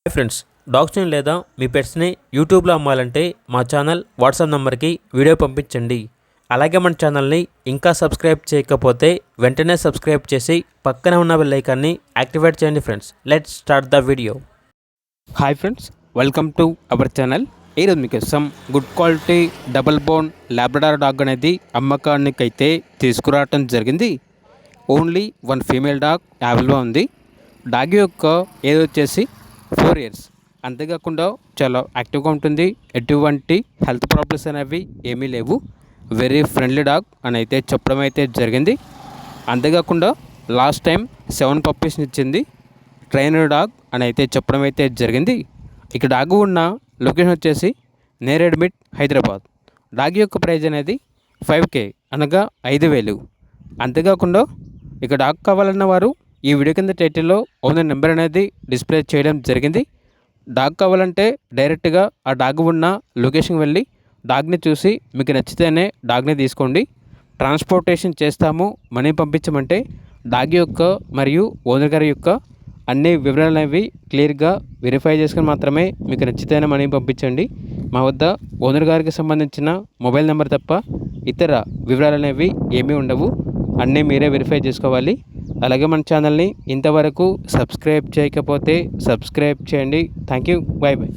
Hi friends, డాగ్స్ని లేదా మీ పెట్స్ని యూట్యూబ్లో అమ్మాలంటే మా ఛానల్ వాట్సాప్ నెంబర్కి వీడియో పంపించండి. అలాగే మన ఛానల్ని ఇంకా సబ్స్క్రైబ్ చేయకపోతే వెంటనే సబ్స్క్రైబ్ చేసి పక్కనే ఉన్న బెల్ ఐకాన్ని యాక్టివేట్ చేయండి. Friends, let's start the video. Hi friends, welcome to our channel. ఈరోజు మీకోసం good quality double bone Labrador dog అనేది అమ్మకానికైతే తీసుకురావటం జరిగింది. ఓన్లీ వన్ ఫీమేల్ డాగ్ అవైలబుల్గా ఉంది. డాగ్ యొక్క ఏజ్ వచ్చేసి 4 years. అంతేకాకుండా చాలా యాక్టివ్గా ఉంటుంది. ఎటువంటి హెల్త్ ప్రాబ్లమ్స్ అనేవి ఏమీ లేవు. వెరీ ఫ్రెండ్లీ డాగ్ అని అయితే చెప్పడం అయితే జరిగింది. అంతేకాకుండా లాస్ట్ టైం 7 పప్పీస్ని ఇచ్చింది. ట్రైనర్ డాగ్ అని అయితే చెప్పడం అయితే జరిగింది. ఇక డాగ్ ఉన్న లొకేషన్ వచ్చేసి నేరేడ్మిట్, హైదరాబాద్. డాగ్ యొక్క ప్రైజ్ అనేది 5K అనగా 5,000. అంతేకాకుండా ఇక డాగ్ కావాలన్న వారు ఈ వీడియో కింద టైటిల్లో ఓనర్ నెంబర్ అనేది డిస్ప్లే చేయడం జరిగింది. డాగ్ కావాలంటే డైరెక్ట్గా ఆ డాగ్ ఉన్న లొకేషన్కి వెళ్ళి డాగ్ని చూసి మీకు నచ్చితేనే డాగ్ని తీసుకోండి. ట్రాన్స్పోర్టేషన్ చేస్తాము, మనీ పంపించమంటే డాగ్ యొక్క మరియు ఓనర్ గారి యొక్క అన్ని వివరాలు అనేవి క్లియర్గా వెరిఫై చేసుకుని మాత్రమే మీకు నచ్చితేనే మనీ పంపించండి. మా వద్ద ఓనర్ గారికి సంబంధించిన మొబైల్ నెంబర్ తప్ప ఇతర వివరాలు అనేవి ఏమీ ఉండవు. అన్నీ మీరే వెరిఫై చేసుకోవాలి. అలాగే మన ఛానల్ని ఇంతవరకు సబ్స్క్రైబ్ చేయకపోతే సబ్స్క్రైబ్ చేయండి. Thank you. By by.